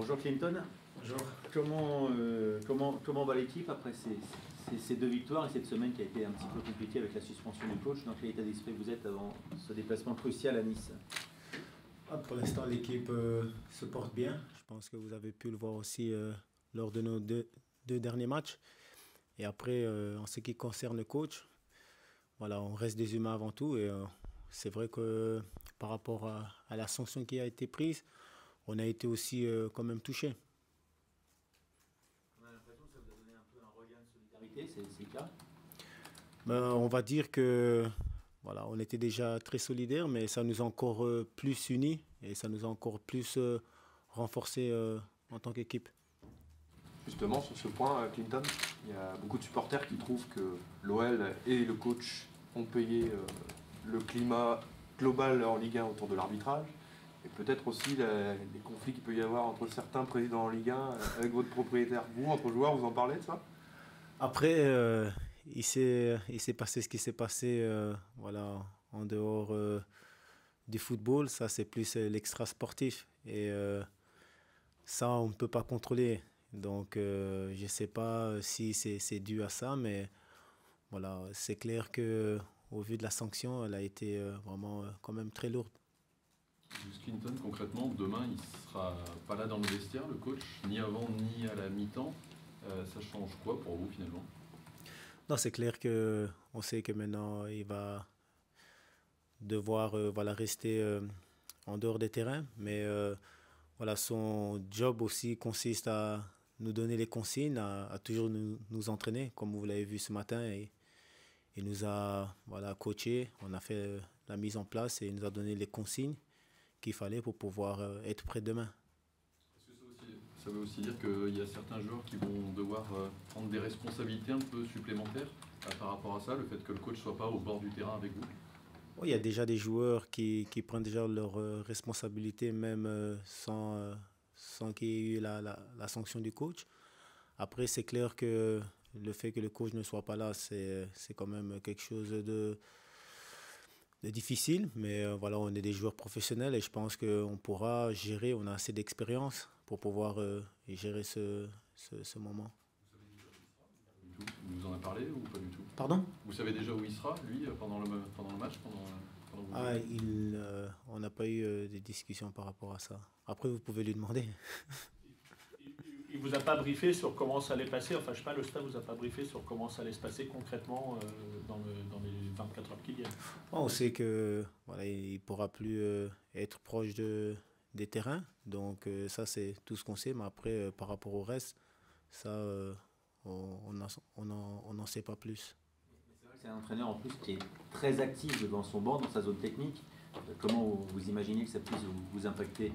Bonjour Clinton. Bonjour. Comment va l'équipe après ces deux victoires et cette semaine qui a été un petit peu compliquée avec la suspension du coach? Dans quel état d'esprit vous êtes avant ce déplacement crucial à Nice? Pour l'instant, l'équipe se porte bien. Je pense que vous avez pu le voir aussi lors de nos deux derniers matchs. Et après, en ce qui concerne le coach, voilà, on reste des humains avant tout. Et c'est vrai que par rapport à la sanction qui a été prise, on a été aussi quand même touchés. On a l'impression que ça vous a donné un peu un regain de solidarité, c'est le cas? On va dire que voilà, on était déjà très solidaires, mais ça nous a encore plus unis et ça nous a encore plus renforcés en tant qu'équipe. Justement, sur ce point, Clinton, il y a beaucoup de supporters qui trouvent que l'OL et le coach ont payé le climat global en Ligue 1 autour de l'arbitrage, et peut-être aussi les conflits qu'il peut y avoir entre certains présidents en Ligue 1 avec votre propriétaire. Vous, entre joueurs, vous en parlez de ça? Après, il s'est passé ce qui s'est passé voilà, en dehors du football. Ça, c'est plus l'extra sportif. Et ça, on ne peut pas contrôler. Donc, je ne sais pas si c'est dû à ça, mais voilà, c'est clair que au vu de la sanction, elle a été vraiment quand même très lourde. Gus Clinton, concrètement, demain, il ne sera pas là dans le vestiaire, le coach, ni avant ni à la mi-temps. Ça change quoi pour vous, finalement? Non, c'est clair qu'on sait que maintenant, il va devoir voilà, rester en dehors des terrains. Mais voilà, son job aussi consiste à nous donner les consignes, à toujours nous entraîner, comme vous l'avez vu ce matin. Et il nous a voilà, coachés, on a fait la mise en place et il nous a donné les consignes qu'il fallait pour pouvoir être prêt demain. Est-ce que ça veut aussi dire qu'il y a certains joueurs qui vont devoir prendre des responsabilités un peu supplémentaires par rapport à ça, le fait que le coach ne soit pas au bord du terrain avec vous? Oui, il y a déjà des joueurs qui prennent déjà leurs responsabilités, même sans qu'il y ait eu la sanction du coach. Après, c'est clair que le fait que le coach ne soit pas là, c'est quand même quelque chose de difficile. Mais voilà, on est des joueurs professionnels et je pense qu'on pourra gérer, on a assez d'expérience pour pouvoir gérer ce moment. Il vous en a parlé ou pas du tout? Pardon? Vous savez déjà où il sera, lui, pendant le match, pendant vos Ah, joueurs? on n'a pas eu de discussion par rapport à ça. Après, vous pouvez lui demander. Il ne vous a pas briefé sur comment ça allait passer, enfin je sais pas, le staff vous a pas briefé sur comment ça allait se passer concrètement dans les 24 heures qui viennent? On sait que voilà, il ne pourra plus être proche des terrains. Donc ça, c'est tout ce qu'on sait. Mais après, par rapport au reste, ça, on n'en sait pas plus. C'est vrai que c'est un entraîneur en plus qui est très actif devant son banc, dans sa zone technique. Comment vous imaginez que ça puisse vous impacter?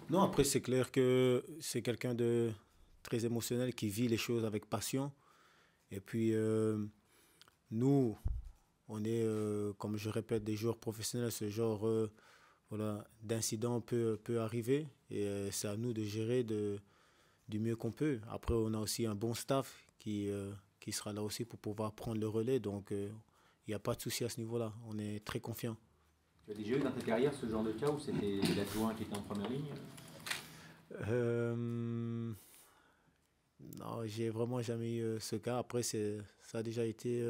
Non, après, c'est clair que c'est quelqu'un de très émotionnel qui vit les choses avec passion. Et puis, nous, on est, comme je répète, des joueurs professionnels. Ce genre voilà, d'incident peut arriver. Et c'est à nous de gérer du mieux qu'on peut. Après, on a aussi un bon staff qui sera là aussi pour pouvoir prendre le relais. Donc, il n'y a pas de souci à ce niveau-là. On est très confiants. Tu as déjà eu dans ta carrière ce genre de cas où c'était l'adjoint qui était en première ligne? Non, j'ai vraiment jamais eu ce cas. Après, ça a déjà été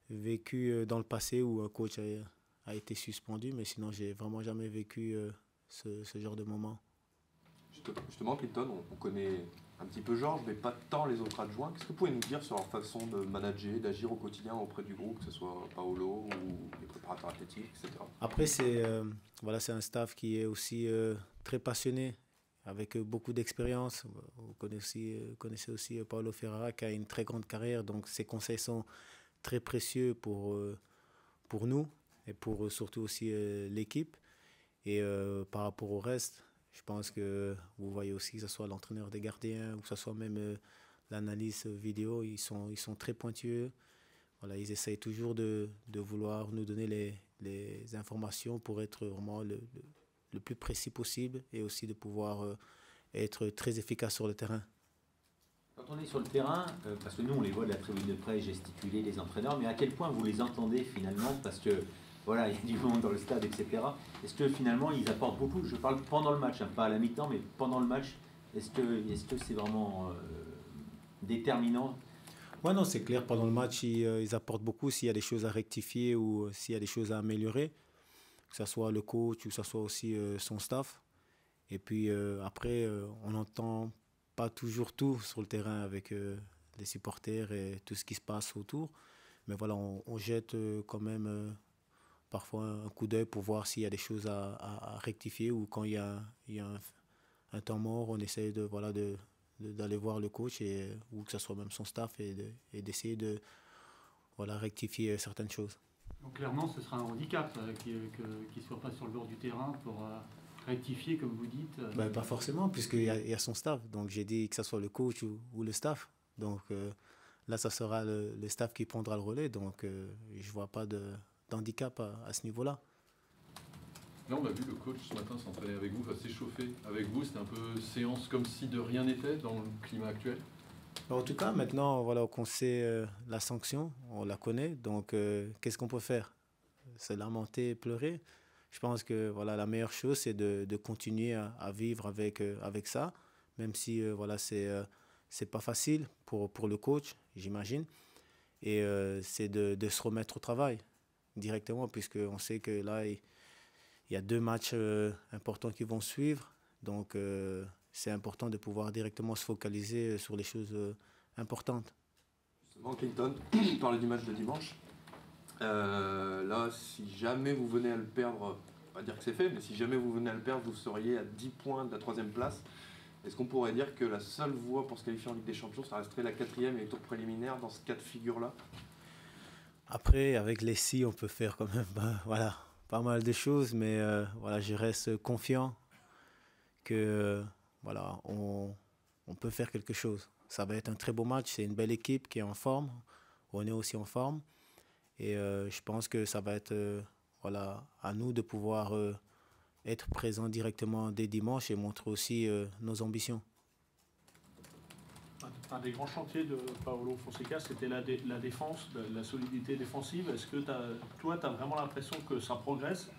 vécu dans le passé où un coach a été suspendu, mais sinon, j'ai vraiment jamais vécu ce genre de moment. Justement, Clinton, on connaît un petit peu Georges, mais pas tant les autres adjoints. Qu'est-ce que vous pouvez nous dire sur leur façon de manager, d'agir au quotidien auprès du groupe, que ce soit Paolo ou les préparateurs athlétiques, etc. Après, voilà, c'est un staff qui est aussi très passionné, avec beaucoup d'expérience. Vous connaissez aussi Paulo Ferrara qui a une très grande carrière, donc ses conseils sont très précieux pour nous et pour surtout aussi l'équipe. Et par rapport au reste, je pense que vous voyez aussi que ce soit l'entraîneur des gardiens ou que ce soit même l'analyse vidéo, ils sont très pointueux. Voilà, ils essayent toujours de vouloir nous donner les informations pour être vraiment le plus précis possible et aussi de pouvoir être très efficace sur le terrain. Quand on est sur le terrain, parce que nous on les voit de la tribune de presse gesticuler les entraîneurs, mais à quel point vous les entendez finalement? Parce que voilà, il y a du monde dans le stade, etc. Est-ce que finalement ils apportent beaucoup? Je parle pendant le match, hein, pas à la mi-temps, mais pendant le match. Est-ce que c'est vraiment déterminant? Ouais, non, c'est clair. Pendant le match, ils apportent beaucoup s'il y a des choses à rectifier ou s'il y a des choses à améliorer, que ce soit le coach ou que ce soit aussi son staff. Et puis après, on n'entend pas toujours tout sur le terrain avec les supporters et tout ce qui se passe autour. Mais voilà, on jette quand même parfois un coup d'œil pour voir s'il y a des choses à rectifier ou quand il y a un temps mort, on essaie d'aller voir le coach ou que ce soit même son staff et d'essayer de voilà, rectifier certaines choses. Donc clairement, ce sera un handicap qu'il ne soit pas sur le bord du terrain pour rectifier, comme vous dites. Ben, pas forcément, puisqu'il y a son staff. Donc j'ai dit que ce soit le coach ou le staff. Donc là, ça sera le staff qui prendra le relais. Donc je ne vois pas d'handicap à ce niveau-là. Là, on a vu le coach ce matin s'entraîner avec vous, enfin, s'échauffer avec vous. C'était un peu séance comme si de rien n'était dans le climat actuel. En tout cas, maintenant voilà, qu'on sait la sanction, on la connaît. Donc qu'est-ce qu'on peut faire? Se lamenter, pleurer. Je pense que voilà, la meilleure chose, c'est de continuer à vivre avec ça, même si voilà, c'est pas facile pour le coach, j'imagine. Et c'est de se remettre au travail directement, puisqu'on sait que là, il y a 2 matchs importants qui vont suivre. Donc, c'est important de pouvoir directement se focaliser sur les choses importantes. Justement, Clinton, tu parlais du match de dimanche. Là, si jamais vous venez à le perdre, on va dire que c'est fait, mais si jamais vous venez à le perdre, vous seriez à 10 points de la 3e place. Est-ce qu'on pourrait dire que la seule voie pour se qualifier en Ligue des Champions, ça resterait la 4e et les tours préliminaires dans ce cas de figure-là? Après, avec les si, on peut faire quand même voilà, pas mal de choses, mais voilà, je reste confiant que voilà, on peut faire quelque chose. Ça va être un très beau match, c'est une belle équipe qui est en forme, on est aussi en forme. Et je pense que ça va être voilà, à nous de pouvoir être présents directement dès dimanche et montrer aussi nos ambitions. Un des grands chantiers de Paulo Fonseca, c'était la défense, la solidité défensive. Est-ce que toi, tu as vraiment l'impression que ça progresse?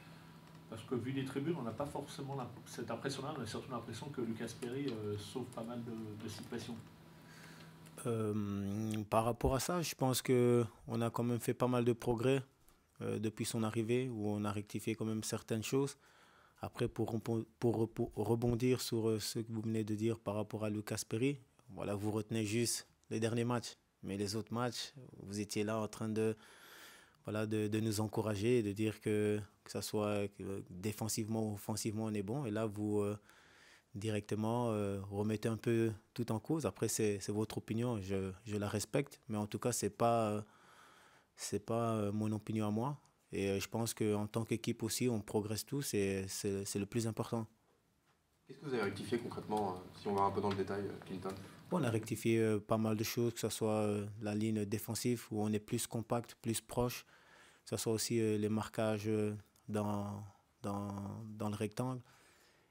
Parce que vu les tribunes, on n'a pas forcément cette impression-là, on a surtout l'impression que Lucas Perry sauve pas mal de situations. Par rapport à ça, je pense qu'on a quand même fait pas mal de progrès depuis son arrivée, où on a rectifié quand même certaines choses. Après, pour rebondir sur ce que vous venez de dire par rapport à Lucas Perry, voilà, vous retenez juste les derniers matchs. Mais les autres matchs, vous étiez là en train de nous encourager et de dire que ça soit défensivement ou offensivement, on est bon. Et là, vous directement remettez un peu tout en cause. Après, c'est votre opinion, je la respecte. Mais en tout cas, c'est pas mon opinion à moi. Et je pense qu'en tant qu'équipe aussi, on progresse tous et c'est le plus important. Qu'est-ce que vous avez rectifié concrètement, si on va un peu dans le détail, Clinton? On a rectifié pas mal de choses, que ce soit la ligne défensive où on est plus compact, plus proche, que ce soit aussi les marquages dans le rectangle.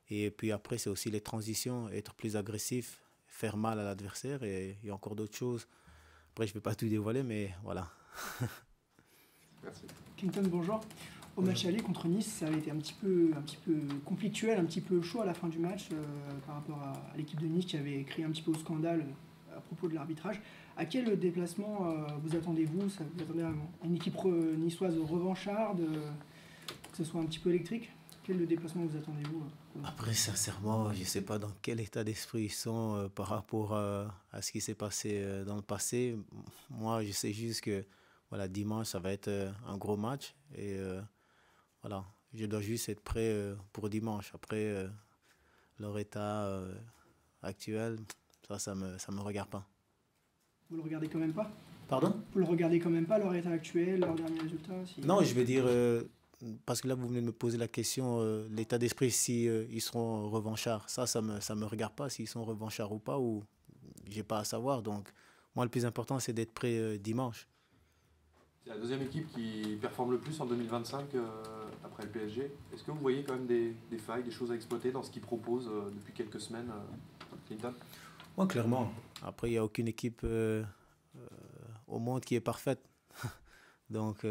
Et puis après, c'est aussi les transitions, être plus agressif, faire mal à l'adversaire et il y a encore d'autres choses. Après, je ne vais pas tout dévoiler, mais voilà. Merci. Clinton, bonjour. Au match aller contre Nice, ça avait été un petit peu conflictuel, un petit peu chaud à la fin du match par rapport à l'équipe de Nice qui avait créé un petit peu au scandale à propos de l'arbitrage. À quel déplacement vous attendez-vous? Vous attendez à une équipe niçoise revancharde, que ce soit un petit peu électrique? Quel déplacement vous attendez-vous? Après, sincèrement, je ne sais pas dans quel état d'esprit ils sont par rapport à ce qui s'est passé dans le passé. Moi, je sais juste que voilà, dimanche, ça va être un gros match. Et voilà, je dois juste être prêt pour dimanche. Après, leur état actuel, ça me regarde pas. Vous le regardez quand même pas? Pardon? Vous le regardez quand même pas, leur état actuel, leurs derniers résultats? Non, je vais dire, parce que là, vous venez de me poser la question, l'état d'esprit, si ils seront revanchards. Ça me regarde pas s'ils sont revanchards ou pas, ou j'ai pas à savoir. Donc, moi, le plus important, c'est d'être prêt dimanche. C'est la deuxième équipe qui performe le plus en 2025 après le PSG. Est-ce que vous voyez quand même des failles, des choses à exploiter dans ce qu'ils proposent depuis quelques semaines, Clinton? Moi, clairement. Après, il n'y a aucune équipe au monde qui est parfaite. Donc,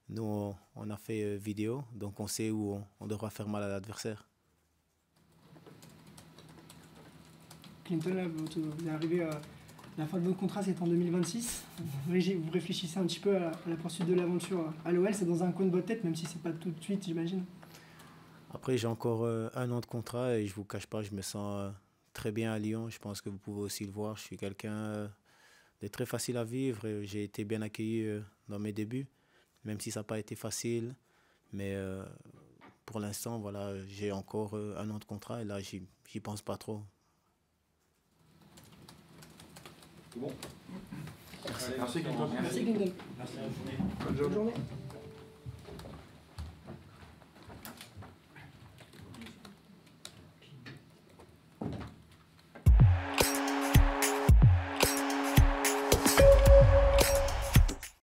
Nous, on a fait vidéo, donc on sait où on devra faire mal à l'adversaire. Clinton, là, vous êtes arrivé à la fin de votre contrat, c'est en 2026. Vous réfléchissez un petit peu à la poursuite de l'aventure à l'OL, c'est dans un coin de votre tête, même si c'est pas tout de suite, j'imagine. Après, j'ai encore 1 an de contrat et je vous cache pas, je me sens très bien à Lyon. Je pense que vous pouvez aussi le voir. Je suis quelqu'un de très facile à vivre. J'ai été bien accueilli dans mes débuts, même si ça n'a pas été facile. Mais pour l'instant, voilà, j'ai encore 1 an de contrat et là, j'y pense pas trop. Bon. Merci Clinton. Merci Clinton. Bonne journée. Bonne journée.